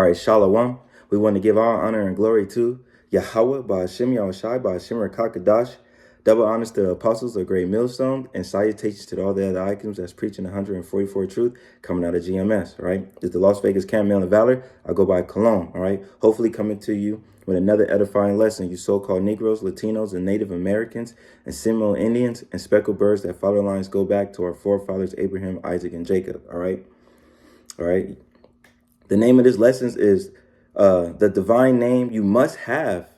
All right, Shalom. We want to give all honor and glory to Yahweh, Ba'ashem Yahushai, Ba'ashem Rakakadash. Double honors to the apostles of Great Millstone, and salutations to all the other icons that's preaching 144 truth coming out of GMS, all right? This is the Las Vegas Camp Mail of Valor. I go by Cologne, all right? Hopefully coming to you with another edifying lesson, you so-called Negroes, Latinos, and Native Americans, and Seminole Indians, and speckled birds that father lines go back to our forefathers, Abraham, Isaac, and Jacob, all right? All right? The name of this lesson is the divine name you must have,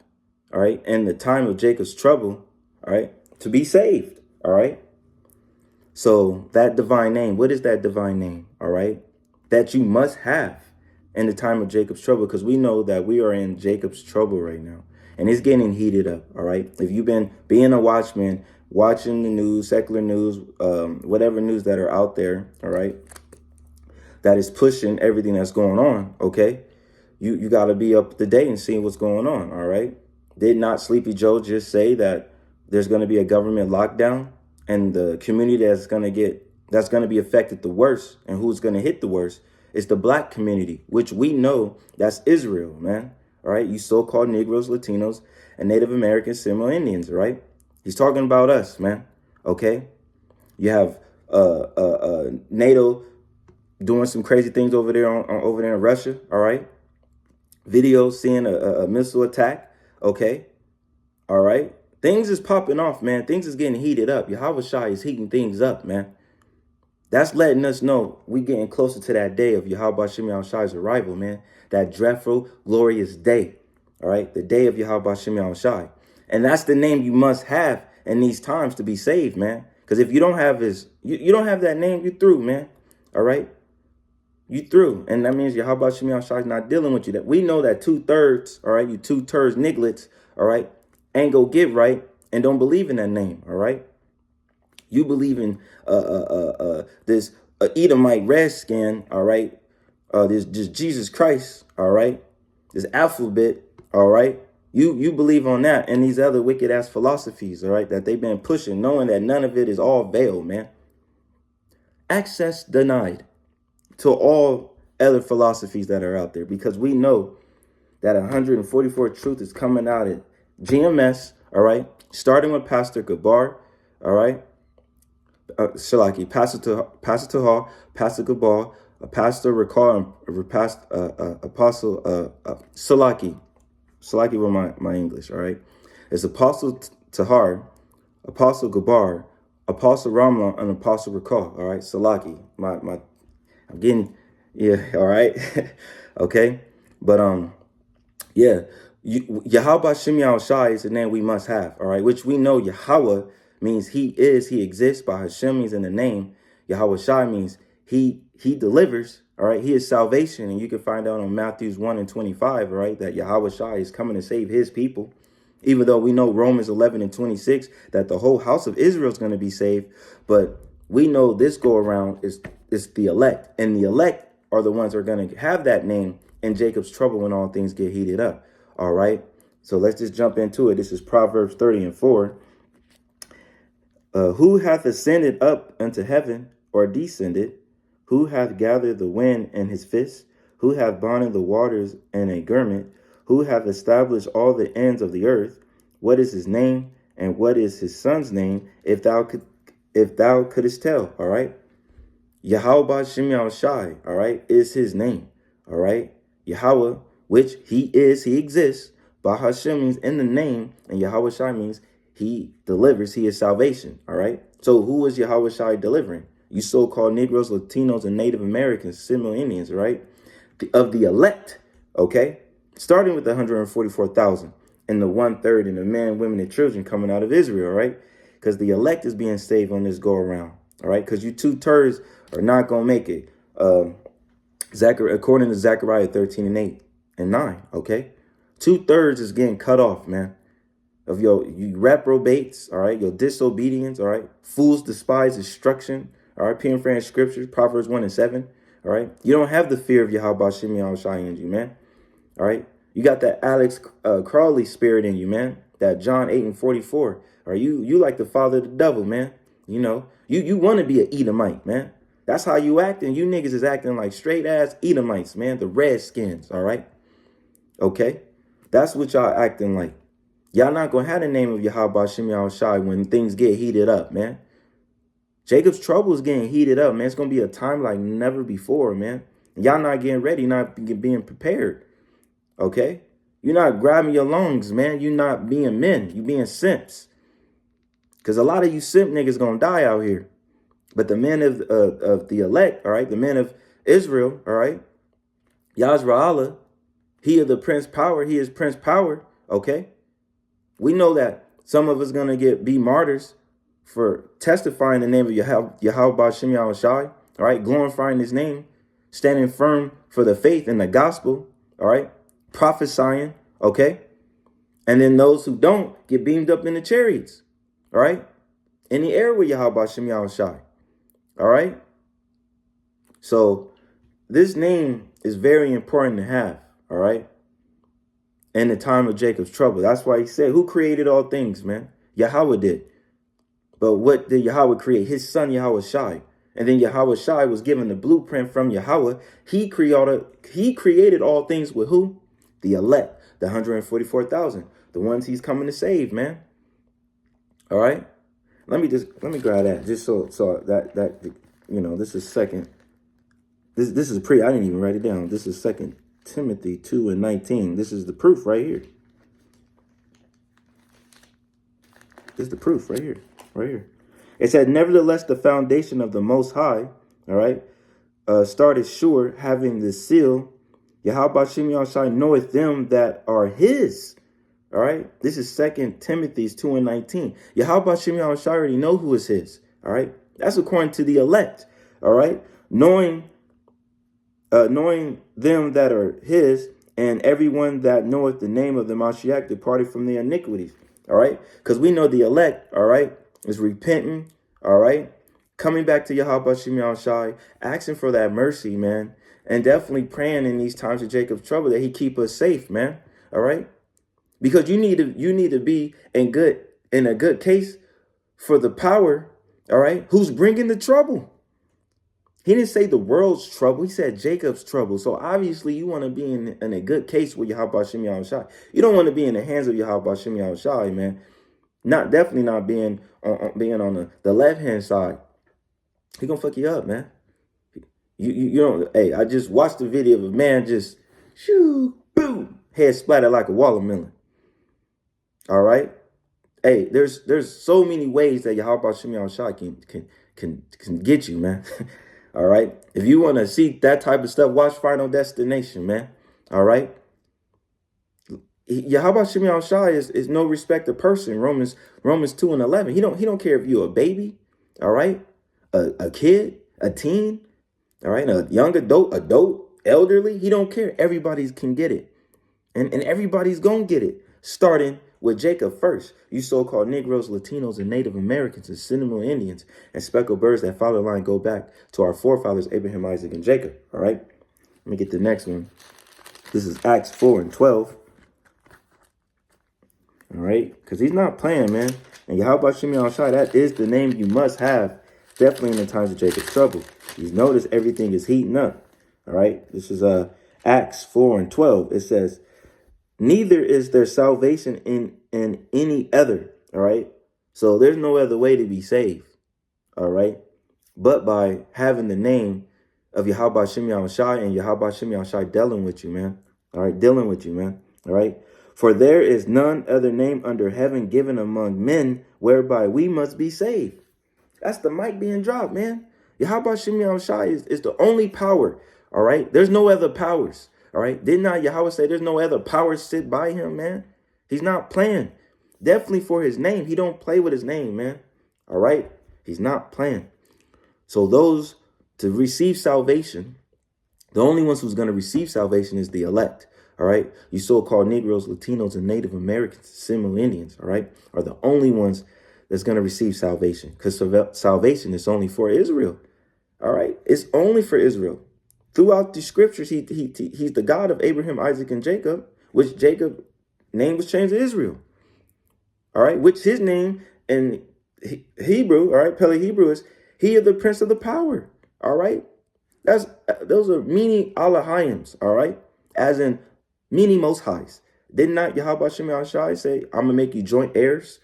all right, in the time of Jacob's trouble, all right, to be saved, all right. So that divine name, what is that divine name, all right, that you must have in the time of Jacob's trouble? Because we know that we are in Jacob's trouble right now, and it's getting heated up, all right. If you've been being a watchman, watching the news, secular news, whatever news that are out there, all right, that is pushing everything that's going on, okay? You got to be up to date and seeing what's going on, all right? Did not Sleepy Joe just say that there's going to be a government lockdown, and the community that's going to be affected the worst, and who's going to hit the worst is the black community, which we know that's Israel, man, all right? You so-called Negroes, Latinos, and Native Americans, Seminole Indians, right? He's talking about us, man, okay? You have NATO doing some crazy things over there in Russia, all right? Videos seeing a missile attack, okay? All right? Things is popping off, man. Things is getting heated up. Yahweh Shai is heating things up, man. That's letting us know we getting closer to that day of Yahweh Shem Shai's arrival, man. That dreadful, glorious day, all right? The day of Yahweh Shem Shai. And that's the name you must have in these times to be saved, man. Because if you don't have you don't have that name, you through, man, all right? You through. And that means Yahweh Shem Shai is not dealing with you. That we know that 2/3, all right, you 2/3 nigglets, all right, ain't go get right and don't believe in that name, all right? You believe in this Edomite redskin, all right? This just Jesus Christ, all right? This alphabet, all right? You believe on that and these other wicked ass philosophies, all right, that they've been pushing, knowing that none of it is all veiled, man. Access denied to all other philosophies that are out there, because we know that 144 truth is coming out at GMS, all right, starting with Pastor Gabar, all right, Shalaki, Pastor Tahar, Pastor Gabar, Pastor Ricard, Apostle Salaki with my English, all right, it's Apostle Tahar, Apostle Gabar, Apostle Ramla, and Apostle Ricard, all right, Salaki, I'm getting, yeah, all right, okay, but yeah, Yahweh Shem Shai is the name we must have, all right, which we know Yahweh means he exists. By Hashem means in the name. Yahweh Shai means he delivers, all right, he is salvation, and you can find out on Matthews 1:25, all right, that Yahweh Shai is coming to save his people, even though we know Romans 11:26 that the whole house of Israel is going to be saved, but we know this go around is the elect, and the elect are the ones that are going to have that name in Jacob's trouble when all things get heated up. All right. So let's just jump into it. This is Proverbs 30:4. Who hath ascended up unto heaven, or descended? Who hath gathered the wind in his fist? Who hath bonded the waters in a garment? Who hath established all the ends of the earth? What is his name, and what is his son's name? If thou couldest tell, all right. Yahweh Shem Shai, all right, is his name, all right. Yahweh, which he exists. Bahashem means in the name, and Yahweh Shai means he delivers, he is salvation, all right. So who is Yahweh Shai delivering? You so-called Negroes, Latinos, and Native Americans, Seminole Indians, right? Of the elect, okay? Starting with the 144,000 and the 1/3 and the men, women, and children coming out of Israel, right? Because the elect is being saved on this go around, all right? Because you 2/3 are not going to make it. According to Zechariah 13:8 and 9, okay? 2/3 is getting cut off, man. Of you reprobates, all right? Your disobedience, all right? Fools despise instruction, all right? Paraphrasing scriptures, Proverbs 1:7, all right? You don't have the fear of Yahweh Shem Shai in you, man, all right? You got that Alex Crowley spirit in you, man. That John 8:44. Or you like the father of the devil, man. You know, you want to be an Edomite, man. That's how you acting. You niggas is acting like straight ass Edomites, man. The Redskins, all right? Okay? That's what y'all acting like. Y'all not going to have the name of Yahweh Shem Shai when things get heated up, man. Jacob's trouble is getting heated up, man. It's going to be a time like never before, man. Y'all not getting ready, not being prepared, okay? You're not grabbing your lungs, man. You're not being men. You being simps. Because a lot of you simp niggas going to die out here. But the men of the elect, all right, the men of Israel, all right, Yahweh, he is the Prince Power. He is Prince Power, okay? We know that some of us going to be martyrs for testifying the name of Yahweh Shem Shai, all right, glorifying his name, standing firm for the faith and the gospel, all right, prophesying, okay? And then those who don't get beamed up in the chariots, all right, in the air with Yahweh Shem Shai, all right? So this name is very important to have, all right? In the time of Jacob's trouble. That's why he said, who created all things, man? Yahweh did. But what did Yahweh create? His son, Yahweh Shai. And then Yahweh Shai was given the blueprint from Yahweh. He created all things with who? The elect, the 144,000, the ones he's coming to save, man. All right. Let me grab that just so that you know, this is second. This is I didn't even write it down. This is 2 Timothy 2:19. This is the proof right here. This is the proof right here. Right here. It said, nevertheless, the foundation of the Most High, all right, started sure, having the seal. Yahweh Shem Shai knoweth them that are his. All right. This is 2 Timothy 2:19. Yahweh Shem Shai already know who is his. All right. That's according to the elect. All right. Knowing them that are his, and everyone that knoweth the name of the Mashiach departed from their iniquities. All right. Because we know the elect, all right, is repenting, all right, coming back to Yahweh Shem Shai, asking for that mercy, man, and definitely praying in these times of Jacob's trouble that he keep us safe, man, all right, because you need to be in a good case for the power, all right, who's bringing the trouble. He didn't say the world's trouble. He said Jacob's trouble. So obviously you want to be in a good case with Yahweh Shem Shai. You don't want to be in the hands of Yahweh Shem Shai, man. Definitely not being on the left hand side. He gonna fuck you up, man. You don't. Hey, I just watched the video of a man just shoo boom, head splattered like a watermelon. All right. Hey, there's so many ways that Yahweh Shem Shai can get you, man. All right. If you want to see that type of stuff, watch Final Destination, man. All right. Yahweh Shem Shai is no respecter person. Romans 2:11. He don't care if you're a baby, all right, a kid, a teen, all right, a young adult, elderly. He don't care. Everybody can get it, and everybody's gonna get it. Starting with Jacob first. You so-called Negroes, Latinos, and Native Americans, and Seminole Indians, and speckled birds that follow the line go back to our forefathers Abraham, Isaac, and Jacob. All right. Let me get the next one. This is Acts 4:12. All right, because he's not playing, man. And Yahweh Shem Shai, that is the name you must have, definitely in the times of Jacob's trouble. He's noticed everything is heating up. All right, this is Acts 4:12. It says, neither is there salvation in any other. All right, so there's no other way to be saved. All right, but by having the name of Yahweh Shem Shai and Yahweh Shem Shai dealing with you, man. All right, dealing with you, man. All right. For there is none other name under heaven given among men whereby we must be saved. That's the mic being dropped, man. Yahweh Shem Shai is the only power. All right. There's no other powers. All right. Did not Yahweh say there's no other powers sit by him, man? He's not playing. Definitely for his name. He don't play with his name, man. All right. He's not playing. So those to receive salvation, the only ones who's going to receive salvation is the elect. All right. You so-called Negroes, Latinos, and Native Americans, Seminole Indians, all right, are the only ones that's going to receive salvation, because salvation is only for Israel. All right. It's only for Israel. Throughout the scriptures, he's the God of Abraham, Isaac, and Jacob, which Jacob's name was changed to Israel. All right. Which his name in Hebrew, all right, Pele Hebrew is he is the prince of the power. All right. Those are meaning Allahayim's, all right? As in meaning most highs. Did not Yahweh Shem Shai say, I'm gonna make you joint heirs?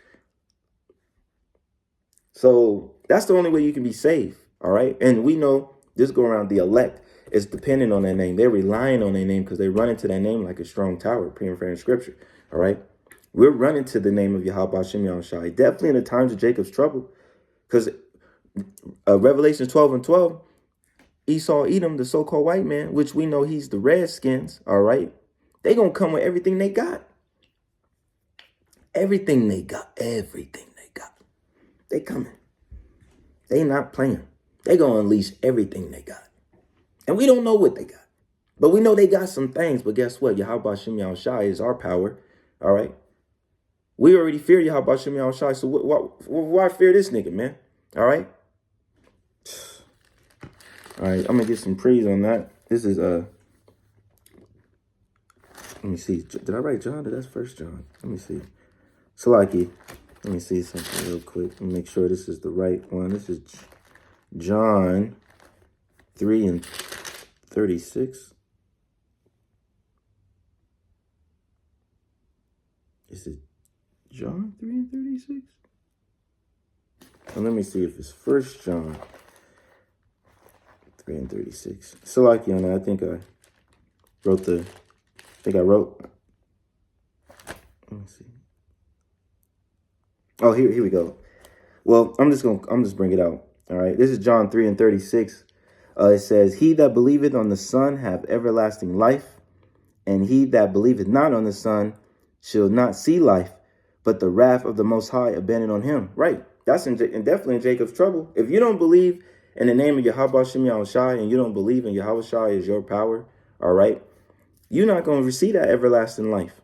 So that's the only way you can be saved, all right? And we know this go around, the elect is dependent on that name. They're relying on their name because they run into that name like a strong tower, paraphrasing scripture, all right? We're running to the name of Yahweh Shem Shai, definitely in the times of Jacob's trouble, because Revelation 12:12, Esau, Edom, the so-called white man, which we know he's the Redskins, all right? They gonna come with everything they got. Everything they got. Everything they got. They coming. They not playing. They gonna unleash everything they got. And we don't know what they got. But we know they got some things. But guess what? Yahweh Shem Shai is our power, all right? We already fear Yahweh Shem Shai, so why fear this nigga, man? All right? All right, I'm gonna get some praise on that. This is let me see. Did I write John? That's First John. Let me see. Salaki. Let me see something real quick. Let me make sure this is the right one. This is John 3:36. Is it John 3:36? And let me see if it's First John 3:36. Salaki on that. I think I wrote. Let me see. Oh, here we go. Well, I'm just bring it out. All right. This is John 3:36. It says, "He that believeth on the Son have everlasting life, and he that believeth not on the Son shall not see life, but the wrath of the Most High abandoned on him." Right. That's definitely in Jacob's trouble. If you don't believe in the name of Yahweh Shem Shai, and you don't believe in Yahweh Shai is your power, all right, you're not going to receive that everlasting life.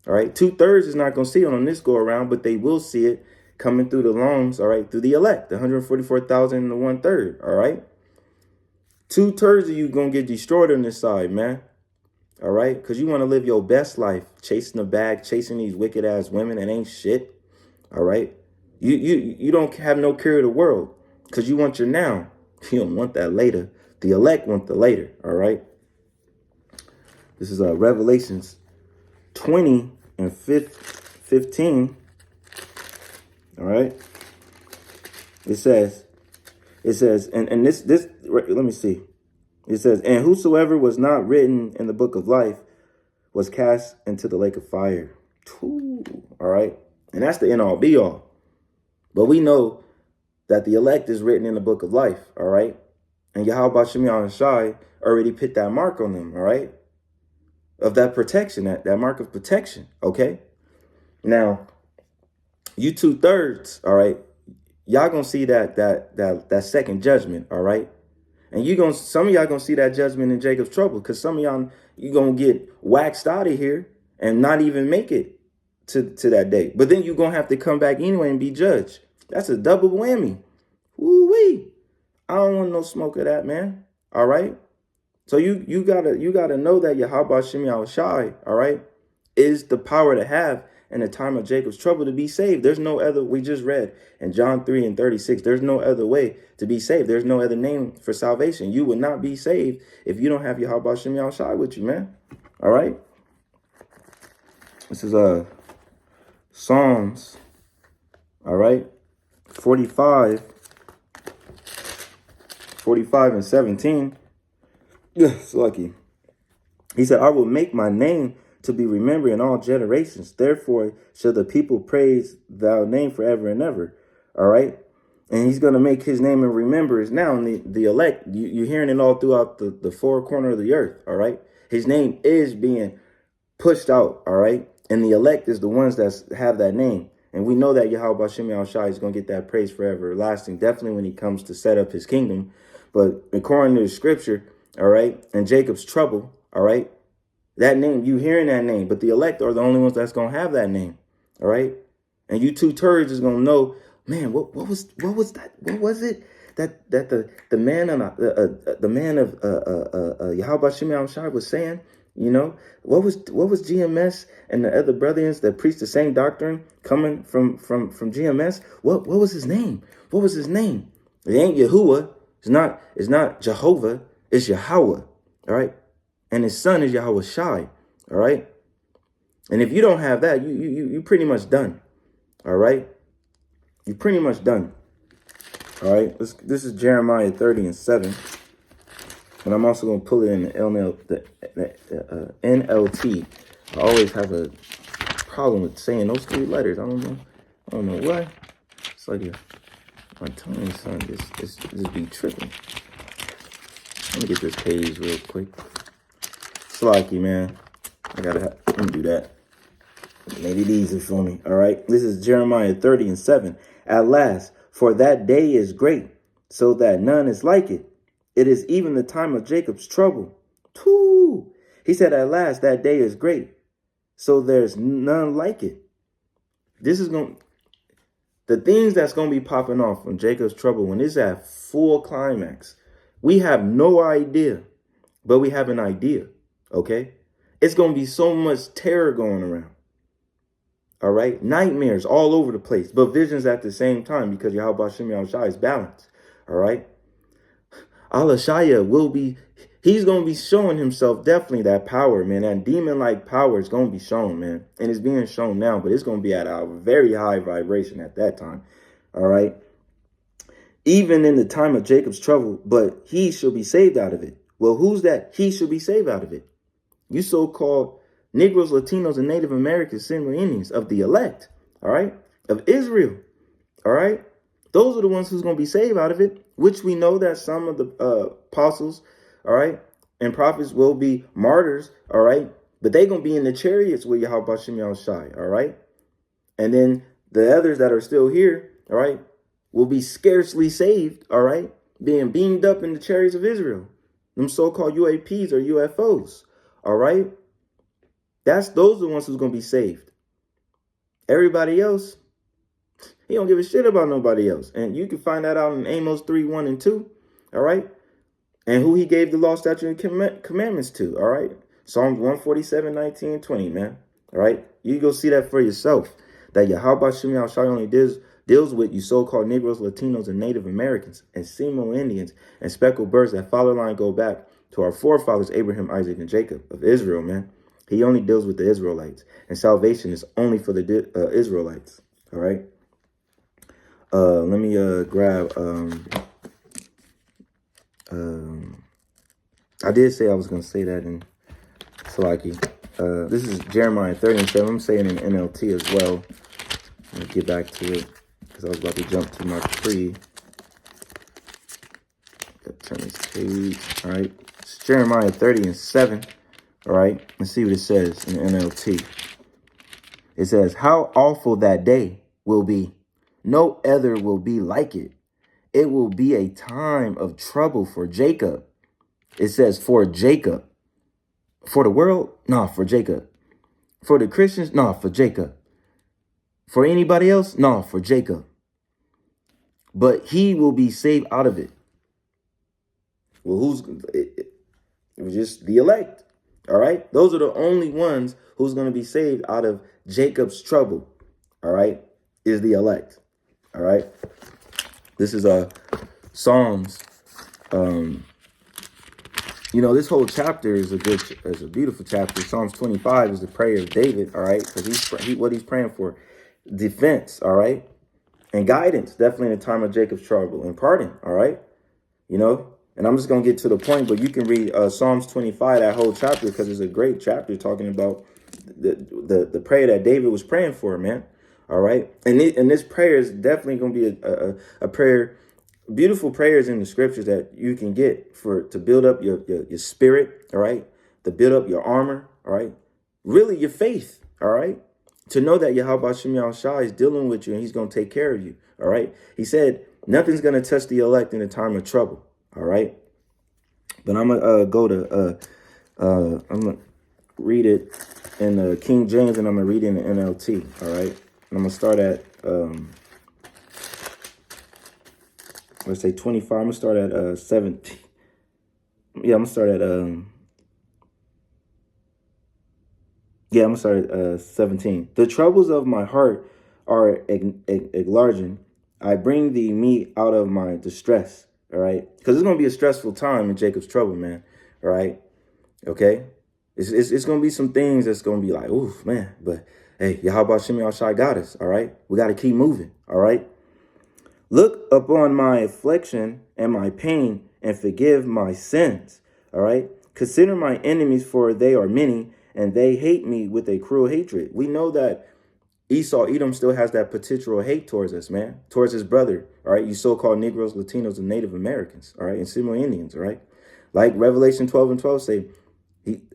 All right. 2/3 is not going to see it on this go around, but they will see it coming through the lungs. All right. Through the elect, the 144,000 and the 1/3. All right. 2/3 of you going to get destroyed on this side, man. All right. Because you want to live your best life chasing the bag, chasing these wicked ass women that ain't shit. All right. You don't have no care of the world because you want your now. You don't want that later. The elect want the later. All right. This is Revelations 20:15. All right. It says, and this, let me see. It says, "And whosoever was not written in the book of life was cast into the lake of fire." Ooh, all right. And that's the end all be all. But we know that the elect is written in the book of life. All right. And Yahweh Shem Shai already put that mark on them. All right. Of that protection, that mark of protection. Okay. Now, you 2/3, all right, y'all gonna see that second judgment, all right? And some of y'all gonna see that judgment in Jacob's trouble, because some of y'all, you gonna get waxed out of here and not even make it to that day. But then you're gonna have to come back anyway and be judged. That's a double whammy. Woo-wee. I don't want no smoke of that, man. All right. So you gotta know that Yahweh Shem Shai, all right, is the power to have in the time of Jacob's trouble to be saved. There's no other. We just read in John 3:36. There's no other way to be saved. There's no other name for salvation. You would not be saved if you don't have Yahweh Shem Shai with you, man. All right. This is Psalms. All right. 45:17. Yeah, it's lucky. He said, "I will make my name to be remembered in all generations. Therefore shall the people praise thy name forever and ever." All right. And he's going to make his name and remembrance now. And the elect, you're hearing it all throughout the four corners of the earth. All right. His name is being pushed out. All right. And the elect is the ones that have that name. And we know that Yahweh Shem Shai is going to get that praise forever lasting, definitely when he comes to set up his kingdom. But according to the scripture, all right, and Jacob's trouble, all right, that name, you hearing that name, but the elect are the only ones that's going to have that name, all right? And you 2/3 is going to know, man, what was that? What was it that the man of Yahweh Shem Shai was saying? You know, what was GMS and the other brothers that preached the same doctrine coming from GMS? What was his name? What was his name? It ain't Yahuwah. It's not Jehovah, it's Yahweh. All right. And his son is Yahweh Shai. All right. And if you don't have that, you pretty much done. All right. You're pretty much done. All right. This is Jeremiah 30:7. And I'm also going to pull it in the NLT. I always have a problem with saying those three letters. I don't know why. It's like my tongue, son, just be tripping. Let me get this page real quick. Slacky, man. Let me do that. Made it easy for me. All right. This is Jeremiah 30:7. At last, for that day is great, so that none is like it. It is even the time of Jacob's trouble. Too. He said, at last, that day is great, so there's none like it. This is the things that's going to be popping off from Jacob's trouble when it's at full climax. We have no idea, but we have an idea. Okay. It's going to be so much terror going around. All right. Nightmares all over the place, but visions at the same time because Yahweh Shem Yahushua is balanced. All right. Alashaya he's going to be showing himself definitely that power, man. That demon-like power is going to be shown, man. And it's being shown now, but it's going to be at a very high vibration at that time. All right. Even in the time of Jacob's trouble, but he shall be saved out of it. Well, who's that? He shall be saved out of it. You so-called Negroes, Latinos, and Native Americans, Single Indians of the elect, all right, of Israel, all right. Those are the ones who's going to be saved out of it, which we know that some of the apostles, all right, and prophets will be martyrs, all right, but they're going to be in the chariots with Yahweh Shem Yahushai, all right. And then the others that are still here, all right, will be scarcely saved, all right, being beamed up in the chariots of Israel, them so-called UAPs or UFOs, all right. Those are the ones who's going to be saved. Everybody else, he don't give a shit about nobody else. And you can find that out in Amos 3:1-2. All right. And who he gave the law, statute, and commandments to. All right. Psalms 147:19-20, man. All right. You go see that for yourself. That Yahweh Shem Yahushua only deals with you so-called Negroes, Latinos, and Native Americans, and Seminole Indians, and speckled birds. That follow line go back to our forefathers, Abraham, Isaac, and Jacob of Israel, man. He only deals with the Israelites. And salvation is only for the Israelites. All right. Let me grab I did say I was going to say that in Salaki. This is Jeremiah 30:7. I'm saying in NLT as well. Let me get back to it because I was about to jump to my pre. Turn this page. All right. It's Jeremiah 30:7. All right. Let's see what it says in NLT. It says, how awful that day will be. No other will be like it. It will be a time of trouble for Jacob. It says for Jacob. For the world? No, for Jacob. For the Christians? No, for Jacob. For anybody else? No, for Jacob. But he will be saved out of it. Well, it was just the elect. All right. Those are the only ones who's going to be saved out of Jacob's trouble. All right. Is the elect. All right. This is Psalms. This whole chapter is a beautiful chapter. Psalms 25 is the prayer of David. All right. Because what he's praying for, defense. All right. And guidance, definitely in the time of Jacob's trouble, and pardon. All right. And I'm just going to get to the point, but you can read Psalms 25, that whole chapter, because it's a great chapter talking about the prayer that David was praying for, man. All right. And this prayer is definitely going to be a prayer, beautiful prayers in the scriptures that you can get to build up your spirit. All right. To build up your armor. All right. Really your faith. All right. To know that Yahweh Shem Yahushua is dealing with you and he's going to take care of you. All right. He said nothing's going to touch the elect in a time of trouble. All right. But I'm going to go to I'm going to read it in King James, and I'm going to read it in the NLT. All right. And I'm going to start at, let's say 25. I'm going to start at 17. Yeah, I'm going to start at, I'm going to start at 17. The troubles of my heart are enlarging. I bring thee me out of my distress. all right? Because it's going to be a stressful time in Jacob's trouble, man, all right? Okay? It's going to be some things that's going to be like, oof, man, but hey, Yahweh Shem Shai got us, all right? We got to keep moving, all right? Look upon my affliction and my pain and forgive my sins, all right? Consider my enemies, for they are many, and they hate me with a cruel hatred. We know that Esau, Edom, still has that potential hate towards us, man, towards his brother, all right? You so-called Negroes, Latinos, and Native Americans, all right, and similar Indians, all right? Like Revelation 12:12 say,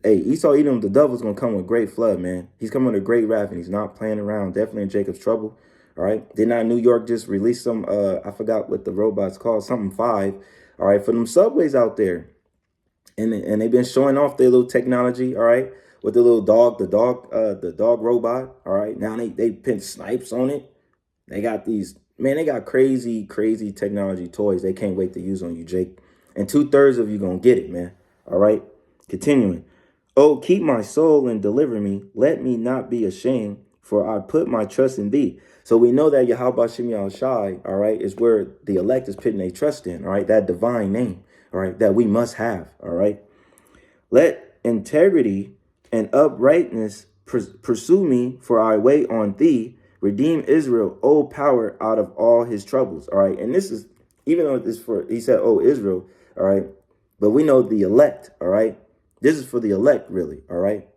Esau, Edom, the devil's going to come with great flood, man. He's coming with a great wrath, and he's not playing around, definitely in Jacob's trouble, all right? Did not New York just release some, I forgot what the robot's called, something 5, all right, for them subways out there. And they've been showing off their little technology, all right, with the little dog, the dog robot, all right. Now they pin snipes on it. They got these, man, they got crazy technology toys. They can't wait to use on you, Jake. And 2/3 of you gonna get it, man. All right. Continuing. Oh, keep my soul and deliver me. Let me not be ashamed, for I put my trust in thee. So we know that Yahweh Shem Shai, all right, is where the elect is putting their trust in, all right, that divine name, all right, that we must have, all right. Let integrity and uprightness pursue me, for I wait on thee. Redeem Israel, O power, out of all his troubles, all right. And this is, even though this for, he said, oh, Israel, all right, but we know the elect, all right. This is for the elect, really, all right.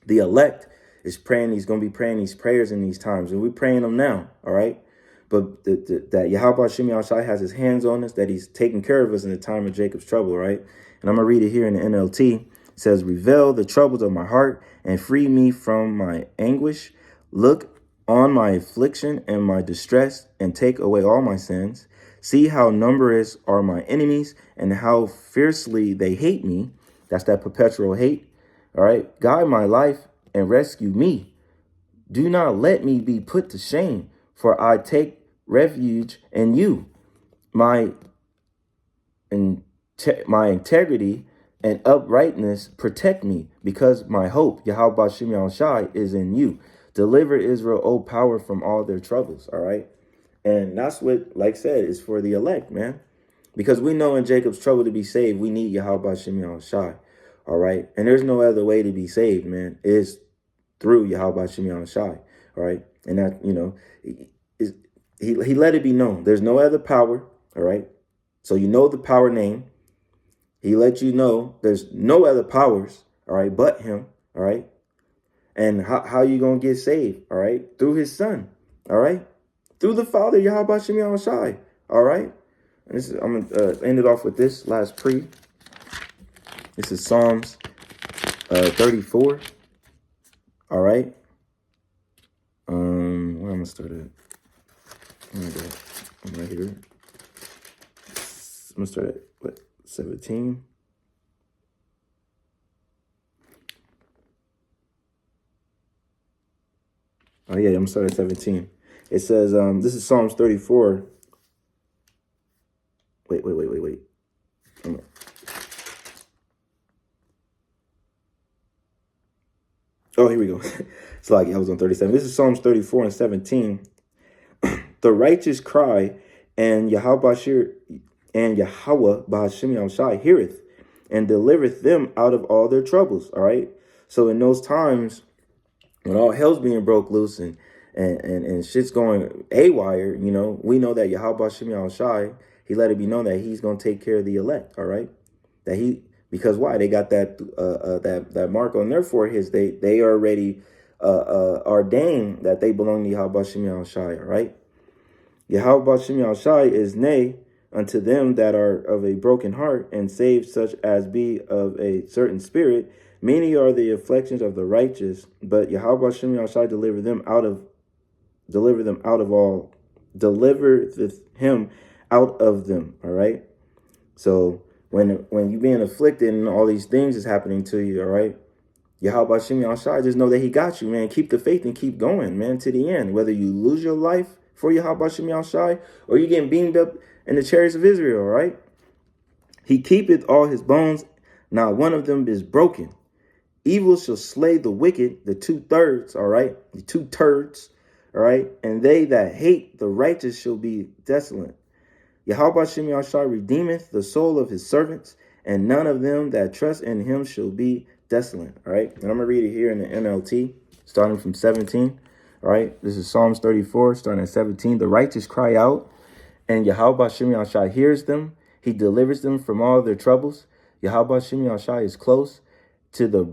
The elect is praying. He's going to be praying these prayers in these times, and we're praying them now, all right. But that Yahweh Shem Shai has his hands on us, that he's taking care of us in the time of Jacob's trouble, right? And I'm going to read it here in the NLT. It says, reveal the troubles of my heart and free me from my anguish. Look on my affliction and my distress and take away all my sins. See how numerous are my enemies and how fiercely they hate me. That's that perpetual hate. All right. Guide my life and rescue me. Do not let me be put to shame, for I take refuge in you. My integrity and uprightness protect me, because my hope, Yahweh Shem Shai, is in you. Deliver Israel, O power, from all their troubles, all right? And that's what, like I said, is for the elect, man. Because we know in Jacob's trouble to be saved, we need Yahweh Shem Shai, all right? And there's no other way to be saved, man. It's through Yahweh Shem Shai, all right? And that, you know, he let it be known. There's no other power, all right? So you know the power name. He let you know there's no other powers, all right, but him, all right? And how you going to get saved, all right? Through his son, all right? Through the Father, Yahweh Shem Shai, all right? And this is, I'm going to end it off with this last pre. This is Psalms 34, all right? Where I'm going to start at? I'm right here. I'm going to start at, what, 17? Oh, yeah, I'm going to start at 17. It says, this is Psalms 34. Wait. Oh, here we go. It's like I was on 37. This is Psalms 34 and 17. The righteous cry, and Yahweh Ba'Shem Shai heareth and delivereth them out of all their troubles. All right. So in those times when all hell's being broke loose and shit's going haywire, you know, we know that Yahweh Ba'Shem Shai, he let it be known that he's going to take care of the elect. All right. Because why? They got that mark on their foreheads. They already ordained that they belong to Yahweh Shem Shai. All right. Yahweh Shem Shai is nay unto them that are of a broken heart, and save such as be of a certain spirit. Many are the afflictions of the righteous, but Yahweh Shem Shai deliver him out of them. All right. So when you being afflicted and all these things is happening to you, all right, Yahweh Shem Shai, just know that he got you, man. Keep the faith and keep going, man, to the end. Whether you lose your life for Yahweh Shem Shai, or you getting beamed up in the chariots of Israel, right? He keepeth all his bones, not one of them is broken. Evil shall slay the wicked, the 2/3, all right? The 2/3, all right? And they that hate the righteous shall be desolate. Yahweh Shem Yahshai redeemeth the soul of his servants, and none of them that trust in him shall be desolate. All right. And I'm going to read it here in the NLT, starting from 17. All right. This is Psalms 34, starting at 17. The righteous cry out, and Yahweh Shem Yahshai hears them. He delivers them from all their troubles. Yahweh Shem Yahshai is close to the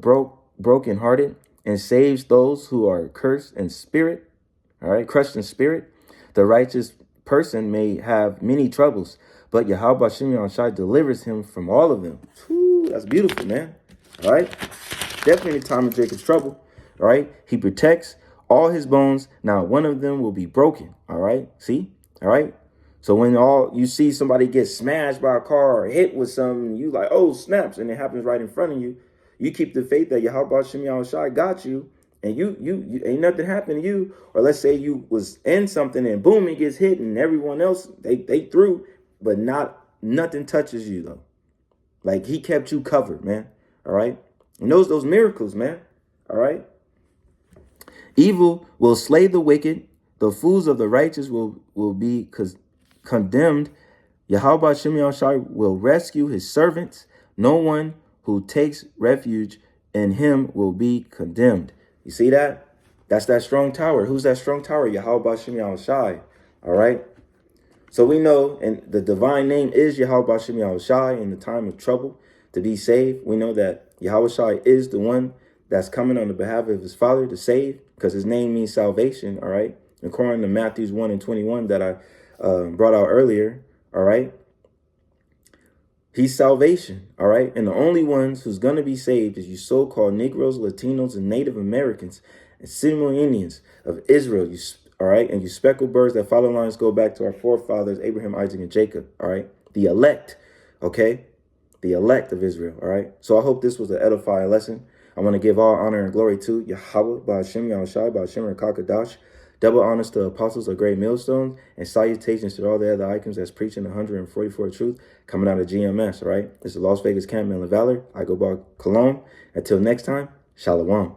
brokenhearted and saves those who are cursed in spirit. All right. Crushed in spirit. The righteous person may have many troubles, but Yahweh Shem Yahshai delivers him from all of them. Whew, that's beautiful, man. All right. Definitely in the time of Jacob's trouble. All right. He protects all his bones. Now, one of them will be broken. All right. See? All right. So when you see somebody get smashed by a car or hit with something, you like, oh, snaps, and it happens right in front of you. You keep the faith that Yahweh Shem Yahshai got you, and you ain't nothing happened to you. Or let's say you was in something and boom, it gets hit, and everyone else they threw, but nothing touches you though. Like he kept you covered, man. All right, and those miracles, man. All right. Evil will slay the wicked; the fools of the righteous will be condemned. Yahweh Shem Yahshai will rescue his servants. No one who takes refuge in him will be condemned. You see that? That's that strong tower. Who's that strong tower? Yahweh Shem Yahshai. All right. So we know, and the divine name is Yahweh Shem Yahshai in the time of trouble to be saved. We know that Yahweh Shai is the one that's coming on the behalf of his Father to save, because his name means salvation. All right. According to Matthew 1 and 21 that I brought out earlier. All right. He's salvation, all right? And the only ones who's going to be saved is you so-called Negroes, Latinos, and Native Americans and Seminole Indians of Israel, all right? And you speckled birds that follow lines go back to our forefathers, Abraham, Isaac, and Jacob, all right? The elect, okay? The elect of Israel, all right? So I hope this was an edifying lesson. I want to give all honor and glory to Yahweh, Ba'ashem Yahushai, Ba'ashem Rakakadash. Double honors to apostles of great millstones, and salutations to all the other icons that's preaching 144 truth coming out of GMS, all right? This is Las Vegas Camp, Maryland Valor. I go by Cologne. Until next time, Shalom.